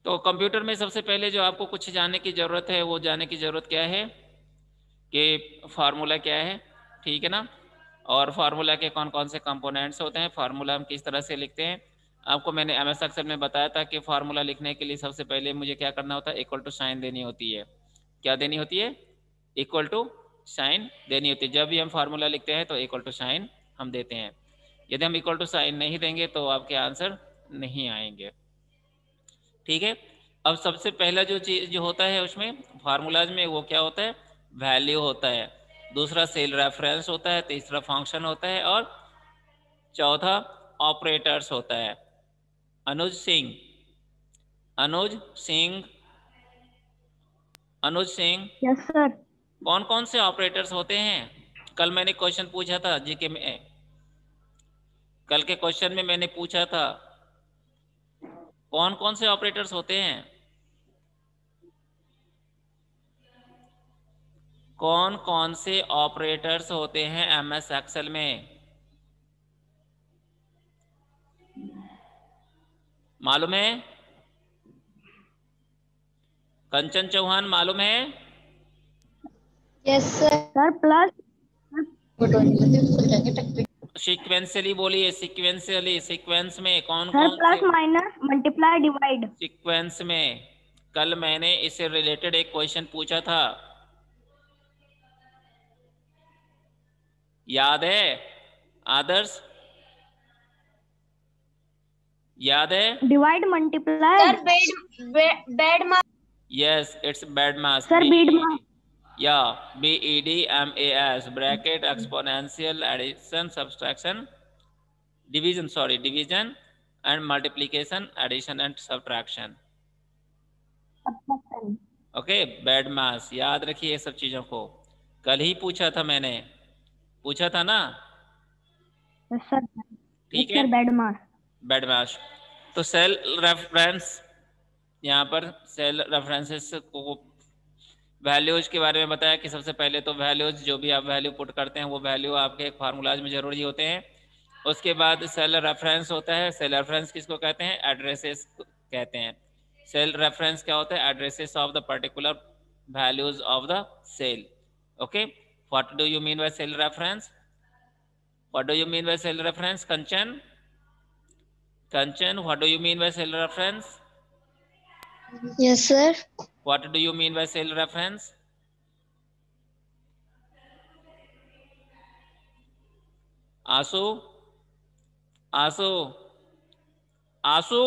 तो कंप्यूटर में सबसे पहले जो आपको कुछ जानने की ज़रूरत है, वो जानने की ज़रूरत क्या है कि फार्मूला क्या है, ठीक है ना, और फार्मूला के कौन कौन से कंपोनेंट्स होते हैं, फार्मूला हम किस तरह से लिखते हैं। आपको मैंने एमएस एक्सेल में बताया था कि फार्मूला लिखने के लिए सबसे पहले मुझे क्या करना होता है, इक्वल टू साइन देनी होती है। क्या देनी होती है? इक्वल टू साइन देनी होती है। जब भी हम फार्मूला लिखते हैं तो इक्वल टू साइन हम देते हैं। यदि हम इक्वल टू साइन नहीं देंगे तो आपके आंसर नहीं आएंगे, ठीक है। अब सबसे पहला जो चीज़ जो होता है उसमें फार्मूलाज में, वो क्या होता है, वैल्यू होता है। दूसरा सेल रेफरेंस होता है। तीसरा फंक्शन होता है। और चौथा ऑपरेटर्स होता है। अनुज सिंह, अनुज सिंह, अनुज सिंह, यस सर। कौन कौन से ऑपरेटर्स होते हैं? कल मैंने क्वेश्चन पूछा था जीके में, कल के क्वेश्चन में मैंने पूछा था कौन कौन से ऑपरेटर्स होते हैं, कौन कौन से ऑपरेटर्स होते हैं एमएस एक्सेल में, मालूम है? कंचन चौहान मालूम है? Yes sir. Sir plus. Sequentially बोलिए, सीक्वेंशियली। सीक्वेंस में कौन सर कौन प्लस से, माइनस मल्टीप्लाई डिवाइड। सीक्वेंस में कल मैंने इससे रिलेटेड एक क्वेश्चन पूछा था, याद है आदर्श? याद है? Divide multiply. Sir bed mark. Yes, it's BEDMAS, sir B bead E mass. D, या BEDMAS, bracket, exponential, addition, subtraction, division, sorry division and multiplication, addition and subtraction. Okay, BEDMAS, याद रखिए सब चीज़ों को। कल ही पूछा था मैंने, पूछा था ना, यस सर। ठीक यस है। सर बेड मास। बेड मास। तो सेल रेफरेंस, यहाँ पर सेल रेफरेंसेस को, वैल्यूज के बारे में बताया कि सबसे पहले तो वैल्यूज, जो भी आप वैल्यू पुट करते हैं वो वैल्यू आपके एक फार्मूलाज में जरूरी होते हैं। उसके बाद सेल रेफरेंस होता है। सेल रेफरेंस किसको कहते हैं? एड्रेसेस कहते हैं। सेल रेफरेंस क्या होता है? Addresses of the particular values of the cell. Okay, what do you mean by cell reference? What do you mean by cell reference? Kanchan, Kanchan, what do you mean by cell reference? Yes sir. What do you mean by cell reference? आंसू, आंसू, आंसू,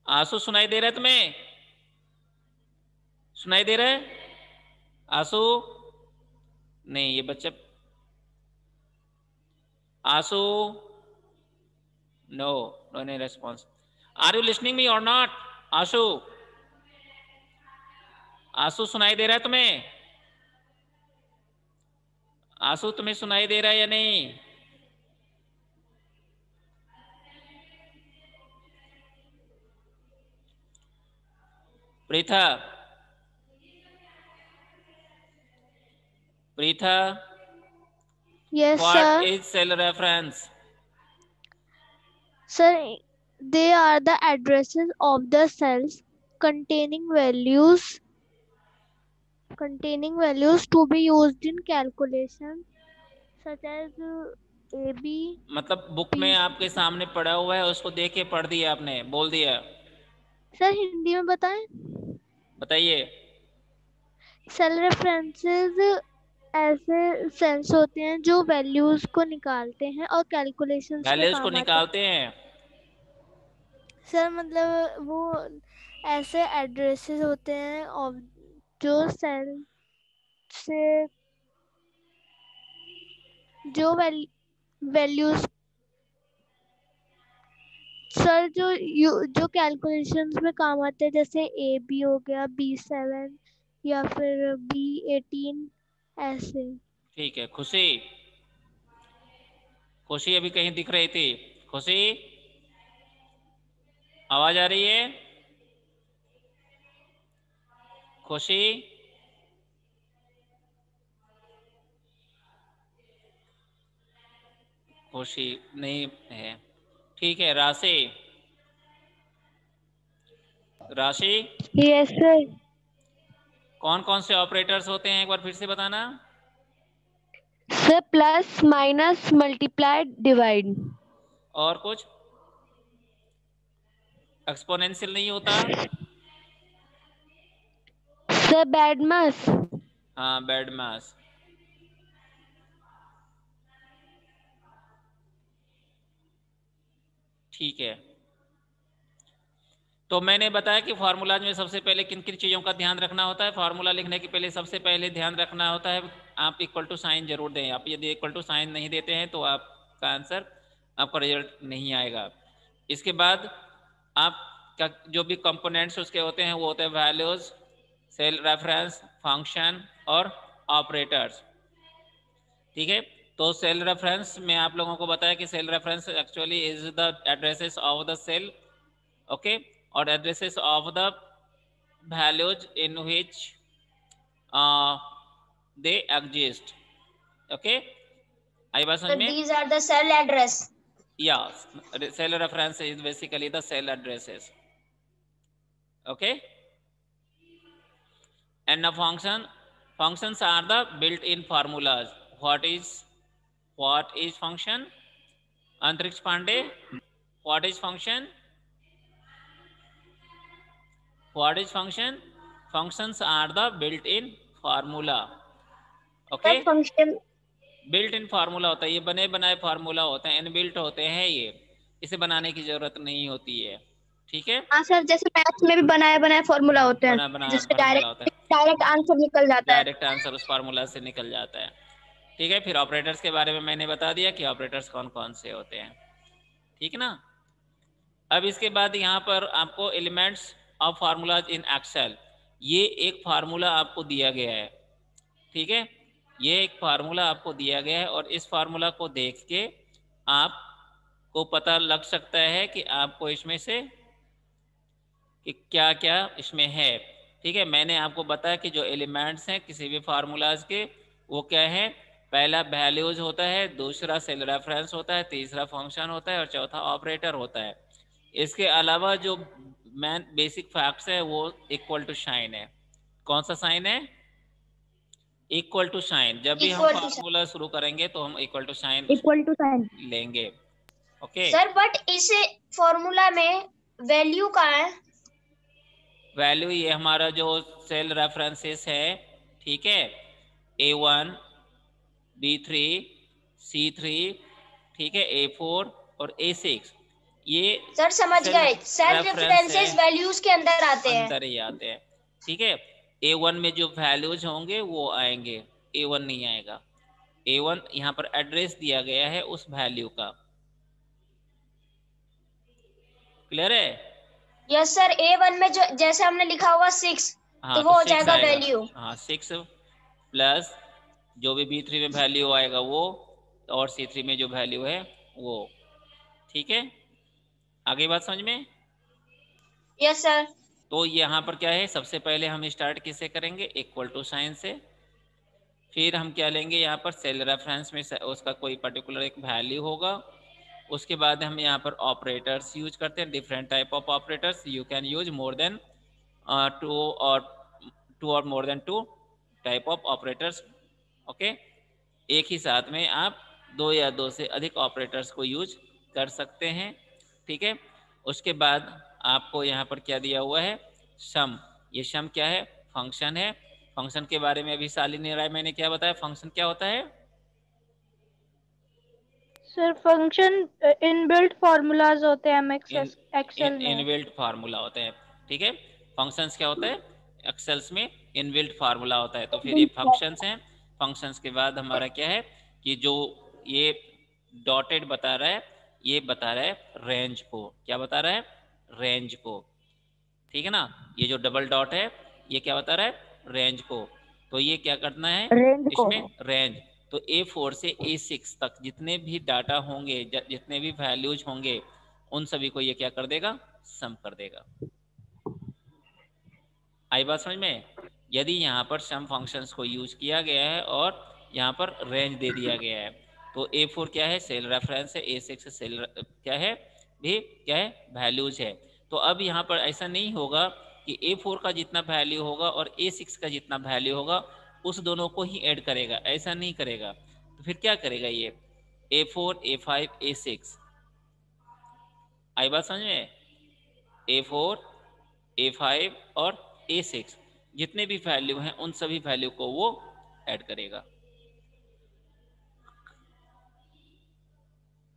आंसू, सुनाई दे रहा है तुम्हें? सुनाई दे रहा है आंसू? नहीं, ये बच्चा, आंसू, नो, नो, नहीं response. Are you listening me और नॉट? आंसू, आंसू, सुनाई दे रहा है तुम्हें? आंसू, तुम्हें सुनाई दे रहा है या नहीं? Preetha, Preetha, Yes, what sir. Is cell reference? Sir, they are the addresses of the cells containing values to be used in calculation such as AB, मतलब बुक में PC. आपके सामने पड़ा हुआ है, उसको देख के पढ़ दिया आपने, बोल दिया? सर हिंदी में बताएं? बताइए। सेल रेफरेंसेस ऐसे सेल्स होते हैं जो वैल्यूज को निकालते हैं और कैलकुलेशंस में वैल्यूज को काम आते हैं। निकालते हैं। सर मतलब वो ऐसे एड्रेसेस होते हैं और जो सेल से जो वैल्यूज, सर जो कैलकुलेशंस में काम आते हैं, जैसे AB हो गया, B7 या फिर B18 ऐसे। ठीक है। खुशी, खुशी अभी कहीं दिख रही थी? खुशी, आवाज आ रही है? खुशी, खुशी नहीं है, ठीक है। राशि, राशि यस सर। कौन कौन से ऑपरेटर्स होते हैं एक बार फिर से बताना। Sir plus minus multiply divide. और कुछ एक्सपोनेंशियल नहीं होता। सर बैड मास। हाँ बैड मास। ठीक है, तो मैंने बताया कि फार्मूलाज में सबसे पहले किन किन चीज़ों का ध्यान रखना होता है। फार्मूला लिखने के पहले सबसे पहले ध्यान रखना होता है आप इक्वल टू साइन जरूर दें। आप यदि इक्वल टू साइन नहीं देते हैं तो आपका आंसर, आपका रिजल्ट नहीं आएगा। इसके बाद आपका जो भी कंपोनेंट्स उसके होते हैं वो होते हैं वैल्यूज, सेल रेफरेंस, फंक्शन और ऑपरेटर्स। ठीक है, तो सेल रेफरेंस में आप लोगों को बताया कि cell reference actually is the addresses of the cell, okay, और addresses of the values in which they exist, okay। आई बात समझ में? These are the cell address. Yeah, cell reference is basically the cell addresses, okay। And the functions are the built-in formulas. What is function? Antriksh Pandey, what is function? What is function? Functions are the built-in formula, okay। Function. Built in formula होता है, ये बने बनाए formula होते हैं, inbuilt होते हैं, ये इसे बनाने की जरूरत नहीं होती है। ठीक है, हाँ सर, जैसे मैथ्स में भी बनाए बनाए फॉर्मूला होते हैं बना बनाया जिससे फार्मूला होता है, डायरेक्ट आंसर निकल जाता है। डायरेक्ट आंसर उस फार्मूला से निकल जाता है। ठीक है, फिर ऑपरेटर्स के बारे में मैंने बता दिया कि ऑपरेटर्स कौन कौन से होते हैं। ठीक है ना। अब इसके बाद यहाँ पर आपको elements of formulas in Excel, ये एक फार्मूला आपको दिया गया है। ठीक है, ये एक फार्मूला आपको दिया गया है और इस फार्मूला को देख के आपको पता लग सकता है कि आपको इसमें से कि क्या क्या इसमें है। ठीक है, मैंने आपको बताया कि जो एलिमेंट्स हैं किसी भी फार्मूलाज के वो क्या है, पहला वैल्यूज होता है, दूसरा सेल रेफरेंस होता है, तीसरा फंक्शन होता है और चौथा ऑपरेटर होता है। इसके अलावा जो मेन बेसिक फैक्ट्स है वो इक्वल टू साइन है। कौन सा साइन है? Equal to sign. जब भी हम फार्मूला शुरू करेंगे तो हम इक्वल टू साइन लेंगे, ओके। सर बट इस फॉर्मूला में वैल्यू कहाँ है? वैल्यू ये हमारा जो सेल रेफरेंसेस है, ठीक है, A1, B3, C3, ठीक है, A4 और A6, ये सर समझ गए, सेल रेफरेंसेस वैल्यूज के अंदर आते हैं, अंदर ही आते हैं। ठीक है, A1 में जो वैल्यूज होंगे वो आएंगे, A1 नहीं आएगा। A1 यहाँ पर एड्रेस दिया गया है उस वैल्यू का। क्लियर है? Yes sir. A1 में जो जैसे हमने लिखा हुआ 6, हाँ, तो वो हो 6 जाएगा आएगा। वैल्यू। हाँ, 6 प्लस जो भी B3 में वैल्यू आएगा वो, और C3 में जो वैल्यू है वो। ठीक है, आगे बात समझ में? Yes sir. तो यहाँ पर क्या है, सबसे पहले हम स्टार्ट किससे करेंगे? इक्वल टू साइन से। फिर हम क्या लेंगे, यहाँ पर सेल रेफरेंस में उसका कोई पर्टिकुलर एक वैल्यू होगा। उसके बाद हम यहाँ पर ऑपरेटर्स यूज करते हैं, different type of operators. You can use more than two or more than 2 type of operators, okay. एक ही साथ में आप 2 या 2 से अधिक ऑपरेटर्स को यूज कर सकते हैं। ठीक है, उसके बाद आपको यहाँ पर क्या दिया हुआ है, सम। ये सम क्या है? फंक्शन है। फंक्शन के बारे में अभी शालिनी राय मैंने क्या बताया, फंक्शन क्या होता है? सर फंक्शन इनबिल्ट फार्मूलाज होते हैं एक्सेल में। इनबिल्ट फार्मूला होते हैं। ठीक है, फंक्शंस क्या होता है? एक्सेल्स में इनबिल्ट फार्मूला होता है। तो फिर ये फंक्शंस हैं। फंक्शंस के बाद हमारा क्या है कि जो ये डॉटेड बता रहा है, ये बता रहा है रेंज को। क्या बता रहा है? रेंज को। ठीक है ना, ये जो डबल डॉट है ये क्या बता रहा है? रेंज को। तो ये क्या करना है इसमें? रेंज। तो A4 से A6 तक जितने भी डाटा होंगे, जितने भी वैल्यूज होंगे, उन सभी को ये क्या कर देगा? सम कर देगा। आई बात समझ में? यदि यहाँ पर सम फंक्शंस को यूज किया गया है और यहाँ पर रेंज दे दिया गया है, तो A4 क्या है? सेल रेफरेंस है। A6 सेल क्या है? भी क्या है? वैल्यूज है। तो अब यहाँ पर ऐसा नहीं होगा कि A4 का जितना वैल्यू होगा और A6 का जितना वैल्यू होगा उस दोनों को ही ऐड करेगा, ऐसा नहीं करेगा। तो फिर क्या करेगा ये A4, A5, A6, आई बात समझ में? A4, A5 और A6 जितने भी वैल्यू हैं उन सभी वैल्यू को वो ऐड करेगा।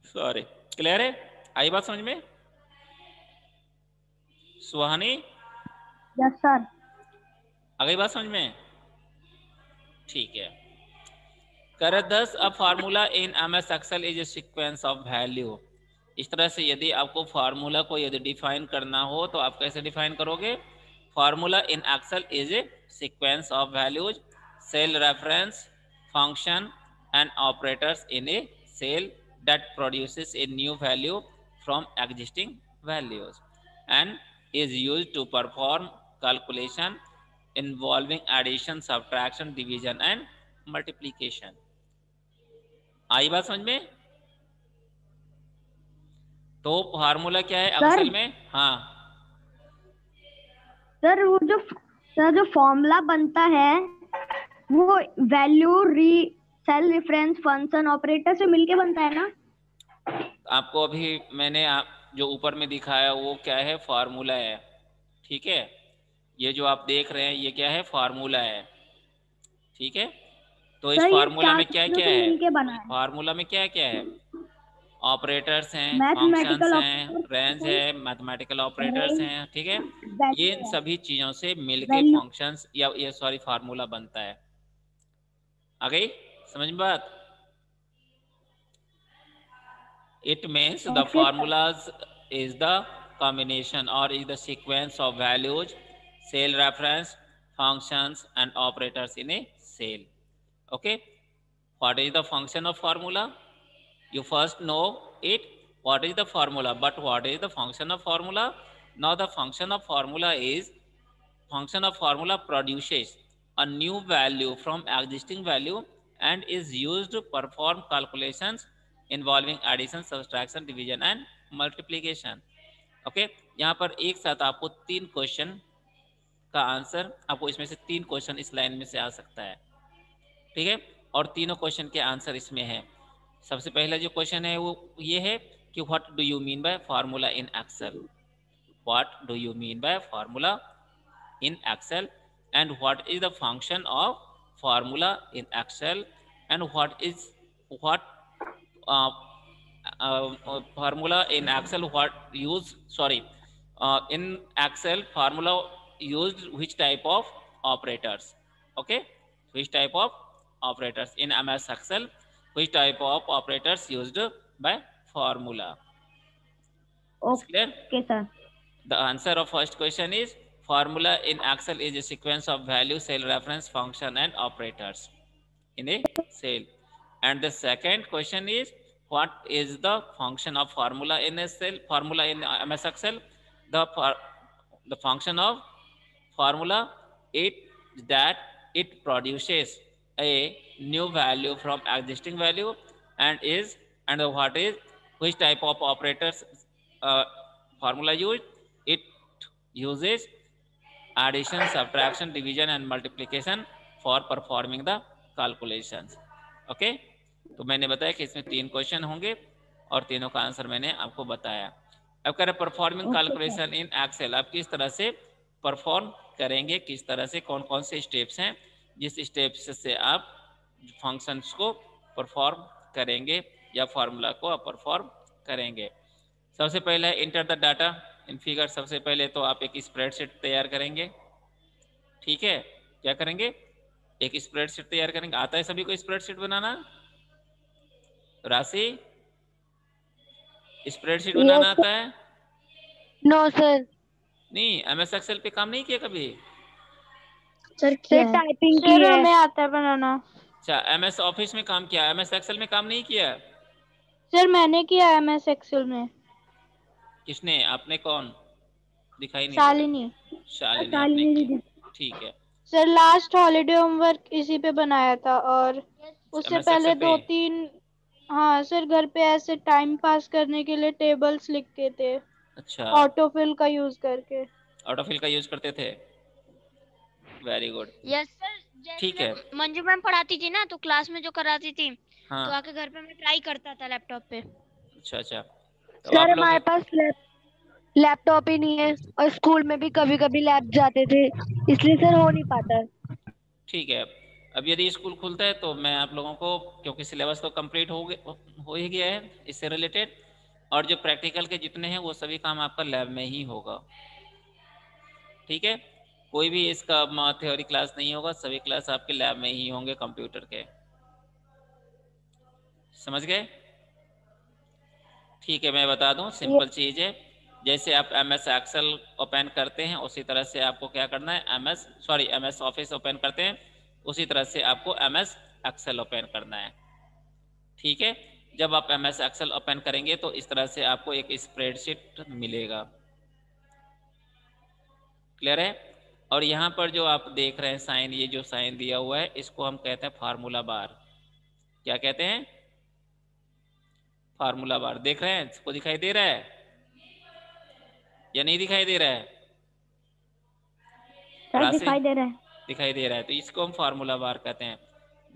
सॉरी, क्लियर है? आई बात समझ में? सुहानी, यस सर। आ गई बात समझ में? ठीक है। Correct. Thus a formula in MS Excel is a sequence of value. इस तरह से यदि आपको फार्मूला को यदि डिफाइन करना हो तो आप कैसे डिफाइन करोगे? Formula in Excel is a sequence of values, cell reference, function and operators in a cell that produces a new value from existing values and is used to perform calculation involving addition, subtraction, division and multiplication. आई बात समझ में? तो formula क्या है Excel में? हाँ sir वो जो फॉर्मूला बनता है वो value cell reference function operator से मिलके बनता है ना? आपको अभी मैंने जो ऊपर में दिखाया वो क्या है? फार्मूला है। ठीक है, ये जो आप देख रहे हैं ये क्या है? फार्मूला है। ठीक है, तो इस फार्मूला में क्या क्या है? फार्मूला में क्या क्या है? ऑपरेटर्स हैं, फंक्शंस हैं, रेंज है, मैथमेटिकल ऑपरेटर्स हैं। ठीक है, ये इन सभी चीजों से मिलके फंक्शंस या ये सॉरी फार्मूला बनता है। आ गई समझ में बात? It means the formulas is the combination or is the sequence of values, cell reference, functions and operators in a cell. Okay, what is the function of formula? You first know it, what is the formula, but what is the function of formula? Now the function of formula produces a new value from existing value and is used to perform calculations involving addition, subtraction, division and multiplication. Okay, यहाँ पर एक साथ आपको 3 question का answer, आपको इसमें से 3 question इस लाइन में से आ सकता है। ठीक है, और तीनों क्वेश्चन के आंसर इसमें है। सबसे पहला जो क्वेश्चन है वो ये है कि what do you mean by formula in Excel? What do you mean by formula in Excel and what is the function of formula in Excel and what formula in Excel in Excel formula used which type of operators? Okay, which type of operators in MS Excel, which type of operators used by formula? Okay sir. The answer of first question is formula in Excel is a sequence of value, cell reference, function and operators in a cell. And the second question is what is the function of formula in a cell? Formula in MS Excel, the function of formula that it produces a new value from existing value and what is which type of operators formula used? It uses addition, subtraction, division and multiplication for performing the calculations. Okay, तो मैंने बताया कि इसमें 3 question होंगे और तीनों का answer मैंने आपको बताया। अब कह रहे परफॉर्मिंग कैलकुलेशन इन एक्सेल, आप किस तरह से परफॉर्म करेंगे, किस तरह से कौन कौन से स्टेप्स हैं जिस स्टेप्स से आप फंक्शंस को परफॉर्म करेंगे या फार्मूला को आप परफॉर्म करेंगे। सबसे पहले enter the data in figure. सबसे पहले तो आप एक स्प्रेडशीट तैयार करेंगे। ठीक है, क्या करेंगे? एक स्प्रेडशीट तैयार करेंगे। आता है सभी को स्प्रेडशीट बनाना? राशि, स्प्रेडशीट बनाना आता है? No sir. नहीं, MS एक्सेल पे काम नहीं किया कभी? सर टाइपिंग की है, हमें आता है बनाना। अच्छा, MS ऑफिस में काम किया, MS एक्सेल में काम नहीं किया? सर मैंने किया MS एक्सेल में। किसने? आपने? कौन? दिखाई नहीं? शालिनी आपने किया। ठीक है सर, लास्ट हॉलीडे होमवर्क इसी पे बनाया था और उससे पहले 2-3 हाँ सर घर पे ऐसे टाइम पास करने के लिए टेबल्स लिखते थे। अच्छा, ऑटोफिल का यूज करके। ऑटोफिल का यूज करते थे, वेरी गुड। यस सर, जैसे ठीक है, मंजू मैम पढ़ाती थी ना, तो क्लास में जो कराती थी, हाँ, तो आके घर पे मैं ट्राई करता था लैपटॉप पे। अच्छा अच्छा। तो सर आप लोग, हमारे पास लैपटॉप ही नहीं है और स्कूल में भी कभी कभी लैब जाते थे, इसलिए सर हो नहीं पाता। ठीक है, अब यदि स्कूल खुलता है तो मैं आप लोगों को, क्योंकि सिलेबस तो कंप्लीट हो ही गया है इससे रिलेटेड, और जो प्रैक्टिकल के जितने हैं वो सभी काम आपका लैब में ही होगा। ठीक है, कोई भी इसका थ्योरी क्लास नहीं होगा, सभी क्लास आपके लैब में ही होंगे कंप्यूटर के। समझ गए? ठीक है, मैं बता दूं, सिंपल चीज़ है। जैसे आप MS एक्सेल ओपन करते हैं उसी तरह से आपको क्या करना है, MS ऑफिस ओपन करते हैं उसी तरह से आपको MS एक्सेल ओपन करना है। ठीक है, जब आप MS एक्सेल ओपन करेंगे तो इस तरह से आपको एक स्प्रेडशीट मिलेगा। क्लियर है? और यहाँ पर जो आप देख रहे हैं साइन, ये जो साइन दिया हुआ है इसको हम कहते हैं फार्मूला बार। क्या कहते हैं? फार्मूला बार। देख रहे हैं, इसको दिखाई दे रहा है या नहीं दिखाई दे रहा है? सर पढ़ा से दिखाई दे रहा है। दिखाई दे रहा है, तो इसको हम फार्मूला बार कहते हैं।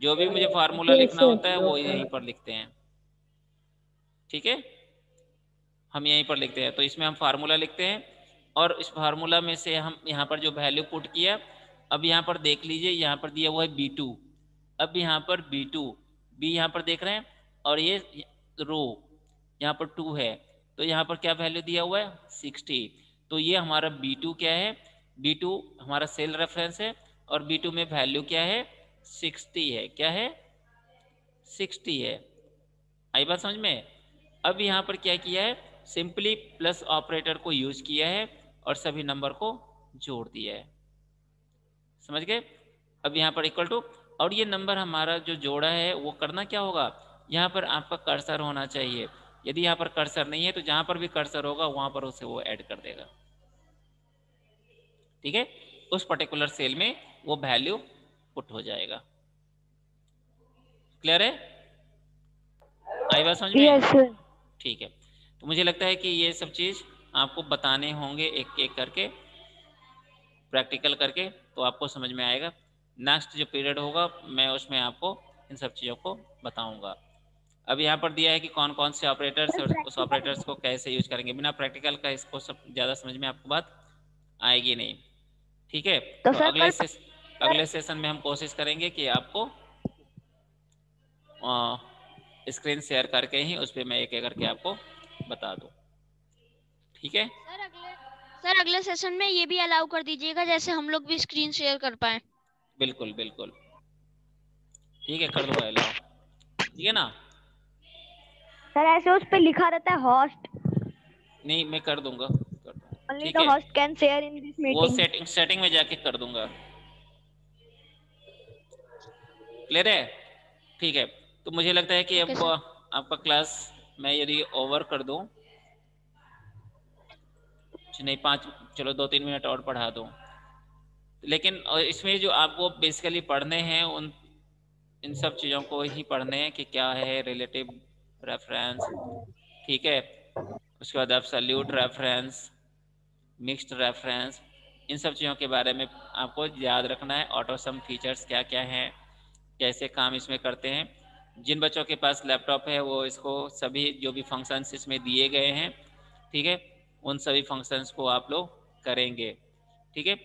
जो भी मुझे फार्मूला लिखना होता है वो यहीं पर लिखते हैं। ठीक है, हम यहीं पर लिखते हैं, तो इसमें हम फार्मूला लिखते हैं और इस फार्मूला में से हम यहाँ पर जो वैल्यू पुट किया, अब यहाँ पर देख लीजिए, यहाँ पर दिया हुआ है B2, अब यहाँ पर B2, B यहाँ पर देख रहे हैं, और ये रो यहाँ पर 2 है, तो यहाँ पर क्या वैल्यू दिया हुआ है 60। तो ये हमारा B2 क्या है, B2 हमारा सेल रेफरेंस है, और B2 में वैल्यू क्या है 60 है। क्या है? 60 है। आई बात समझ में? अब यहाँ पर क्या किया है, सिंपली प्लस ऑपरेटर को यूज किया है और सभी नंबर को जोड़ दिया है। समझ गए? अब यहाँ पर इक्वल टू, और ये नंबर हमारा जो जोड़ा है वो करना क्या होगा, यहाँ पर आपका कर्सर होना चाहिए। यदि यहाँ पर कर्सर नहीं है तो जहाँ पर भी कर्सर होगा वहाँ पर उसे वो ऐड कर देगा। ठीक है, उस पर्टिकुलर सेल में वो वैल्यू पुट हो जाएगा। क्लियर है? आई बात समझ में? Yes sir. ठीक है, तो मुझे लगता है कि ये सब चीज़ आपको बताने होंगे एक एक करके, प्रैक्टिकल करके, तो आपको समझ में आएगा। नेक्स्ट जो पीरियड होगा मैं उसमें आपको इन सब चीज़ों को बताऊंगा। अब यहाँ पर दिया है कि कौन कौन से ऑपरेटर्स और उस ऑपरेटर्स को कैसे यूज करेंगे। बिना प्रैक्टिकल का इसको सब ज़्यादा समझ में आपको बात आएगी नहीं। ठीक है, तो तो सर अगले सेशन में हम कोशिश करेंगे कि आपको स्क्रीन शेयर करके ही उस पर मैं एक एक करके आपको बता दूँ। ठीक है, सर अगले सेशन में ये भी अलाउ कर दीजिएगा, जैसे हम लोग भी स्क्रीन शेयर कर पाए। बिल्कुल बिल्कुल, ठीक है, कर दूंगा अलाउ। ठीक है ना? सर ऐसे उस पे लिखा रहता है होस्ट, नहीं, मैं कर दूंगा ओनली ठीक द है, host can share in this वो मीटिंग। सेटिंग में जाके कर दूंगा। क्लियर है? ठीक है, तो मुझे लगता है कि ओके अब सर। आपका क्लास मैं यदि ओवर कर दूं, नहीं 5, चलो 2-3 मिनट और पढ़ा दूं, लेकिन इसमें जो आपको बेसिकली पढ़ने हैं उन इन सब चीज़ों को ही पढ़ने हैं कि क्या है रिलेटिव रेफरेंस। ठीक है, उसके बाद एब्सोल्यूट रेफरेंस, मिक्स्ड रेफरेंस, इन सब चीज़ों के बारे में आपको याद रखना है। ऑटो सम फीचर्स क्या क्या हैं, कैसे काम इसमें करते हैं। जिन बच्चों के पास लैपटॉप है वो इसको सभी जो भी फंक्शंस इसमें दिए गए हैं, ठीक है, उन सभी फंक्शंस को आप लोग करेंगे। ठीक है,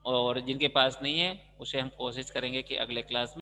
और जिनके पास नहीं है उसे हम कोशिश करेंगे कि अगले क्लास में